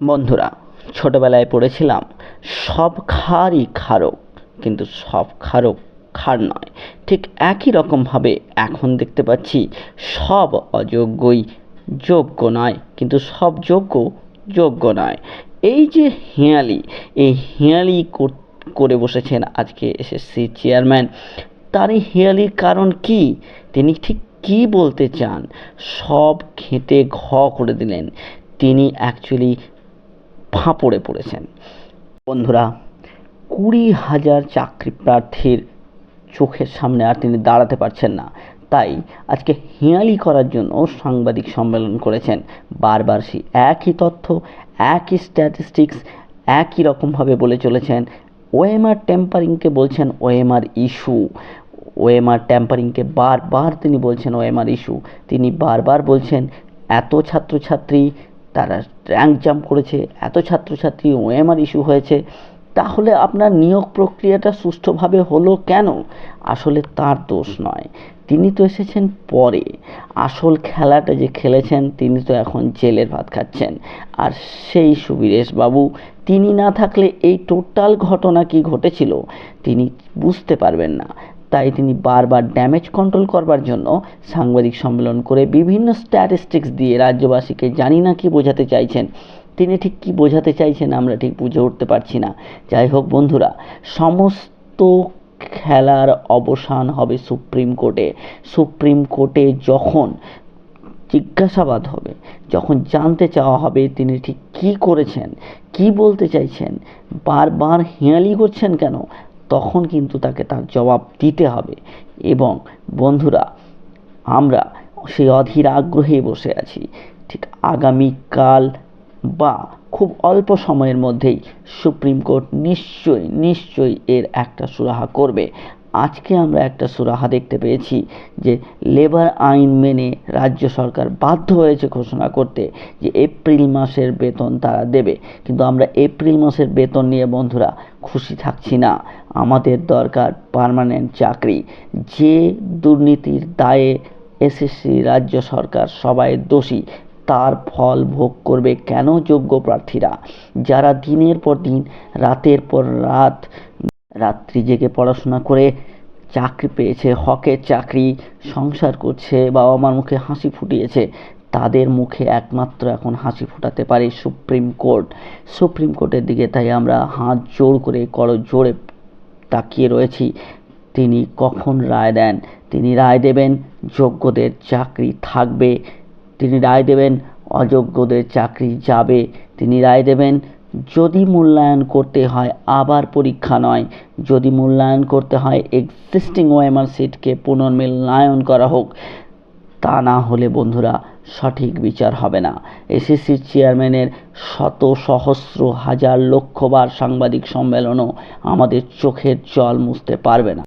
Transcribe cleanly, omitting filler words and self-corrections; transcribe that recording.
বন্ধুরা, ছোটবেলায় পড়েছিলাম সব খারই ক্ষারক, কিন্তু সব ক্ষারক ক্ষার নয়। ঠিক একই রকমভাবে এখন দেখতে পাচ্ছি সব অযোগ্যই যোগ্য নয়, কিন্তু সব যোগ্য যোগ্য নয়। এই যে হেঁয়ালি, এই হেঁয়ালি করে বসেছেন আজকে এসএসসির চেয়ারম্যান। তার এই হেঁয়ালির কারণ কি? তিনি ঠিক কী বলতে চান? সব ঘেঁটে ঘ করে দিলেন। তিনি অ্যাকচুয়ালি ফাঁপড়ে পড়েছেন। বন্ধুরা, 20,000 চাকরি প্রার্থীর চোখের সামনে আর তিনি দাঁড়াতে পারছেন না, তাই আজকে হেঁয়ালি করার জন্য সাংবাদিক সম্মেলন করেছেন। বারবার সেই একই তথ্য, একই স্ট্যাটিস্টিক্স একই রকমভাবে বলে চলেছেন। ওএমআর ট্যাম্পারিংকে বলছেন ওএমআর ইস্যু, ওএমআর ট্যাম্পারিংকে বারবার তিনি বলছেন ওএমআর ইস্যু। তিনি বারবার বলছেন এত ছাত্রছাত্রী তারা র্যাঙ্ক জাম্প করেছে, এত ছাত্রছাত্রী ওএমআর ইস্যু হয়েছে, তাহলে আপনার নিয়োগ প্রক্রিয়াটা সুষ্ঠুভাবে হলো কেন? আসলে তার দোষ নয়, তিনি তো এসেছেন পরে। আসল খেলাটা যে খেলেছেন তিনি তো এখন জেলের ভাত খাচ্ছেন। আর সেই সুবীরেশ বাবু, তিনি না থাকলে এই টোটাল ঘটনা কি ঘটেছিল তিনি বুঝতে পারবেন না। তাই তিনি বারবার ড্যামেজ কন্ট্রোল করবার জন্য সাংবাদিক সম্মেলন করে বিভিন্ন স্ট্যাটিস্টিক্স দিয়ে রাজ্যবাসীকে জানি না কি বোঝাতে চাইছেন। তিনি ঠিক কী বোঝাতে চাইছেন আমরা ঠিক বুঝে উঠতে পারছি না। যাই হোক বন্ধুরা, সমস্ত খেলার অবসান হবে সুপ্রিম কোর্টে। সুপ্রিম কোর্টে যখন জিজ্ঞাসাবাদ হবে, যখন জানতে চাওয়া হবে তিনি ঠিক কী করেছেন, কী বলতে চাইছেন, বারবার হেঁয়ালি করছেন কেন, তখন কিন্তু তাকে তার জবাব দিতে হবে। এবং বন্ধুরা, আমরা সেই অধীর আগ্রহে বসে আছি। ঠিক আগামীকাল বা খুব অল্প সময়ের মধ্যেই সুপ্রিম কোর্ট নিশ্চয়ই এর একটা সুরাহা করবে। আজকে আমরা একটা সুরাহা দেখতে পেয়েছি যে লেবার আইন মেনে রাজ্য সরকার বাধ্য হয়েছে ঘোষণা করতে যে এপ্রিল মাসের বেতন তারা দেবে। কিন্তু আমরা এপ্রিল মাসের বেতন নিয়ে বন্ধুরা খুশি থাকছি না। আমাদের দরকার পার্মানেন্ট চাকরি। যে দুর্নীতির দায়ে এসএসসি রাজ্য সরকার সবাই দোষী, তার ফল ভোগ করবে কেন যোগ্য প্রার্থীরা, যারা দিনের পর দিন রাতের পর রাত্রি জেগে পড়াশোনা করে চাকরি পেয়েছে, হকের চাকরি, সংসার করছে, বাবা মার মুখে হাসি ফুটিয়েছে, তাদের মুখে একমাত্র এখন হাসি ফোটাতে পারে সুপ্রিম কোর্ট। সুপ্রিম কোর্টের দিকে তাই আমরা হাত জোর করে করজোড়ে তাকিয়ে রয়েছি। তিনি কখন রায় দেন? তিনি রায় দেবেন যোগ্যদের চাকরি থাকবে, তিনি রায় দেবেন অযোগ্যদের চাকরি যাবে, তিনি রায় দেবেন যদি মূল্যায়ন করতে হয় আবার পরীক্ষা নয়, যদি মূল্যায়ন করতে হয় এক্সিস্টিং ওএমআর সিটকে পুনর্মূল্যায়ন করা হোক। তা না হলে বন্ধুরা সঠিক বিচার হবে না। এসএসসির চেয়ারম্যানের শত সহস্র হাজার লক্ষবার সাংবাদিক সম্মেলনও আমাদের চোখের জল মুছতে পারবে না।